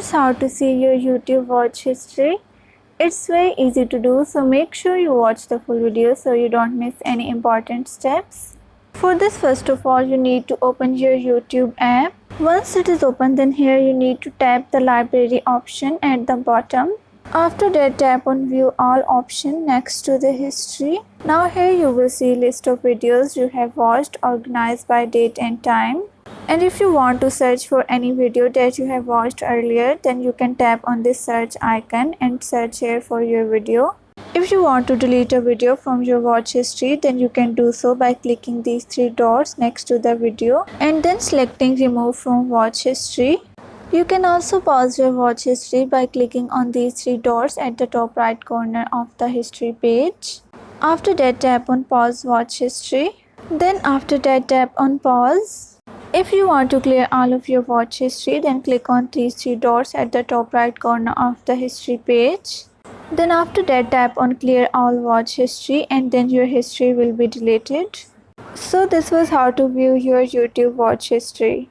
Here's how to see your YouTube watch history. It's very easy to do, so make sure you watch the full video so you don't miss any important steps. For this, first of all, you need to open your YouTube app. Once it is open, then here you need to tap the library option at the bottom. After that, tap on view all option next to the history. Now here you will see list of videos you have watched organized by date and time. And if you want to search for any video that you have watched earlier, then you can tap on this search icon and search here for your video. If you want to delete a video from your watch history, then you can do so by clicking these three dots next to the video and then selecting remove from watch history. You can also pause your watch history by clicking on these three dots at the top right corner of the history page. After that, tap on pause watch history. Then after that, tap on pause. If you want to clear all of your watch history, then click on these three dots at the top right corner of the history page. Then after that, tap on clear all watch history and then your history will be deleted. So this was how to view your YouTube watch history.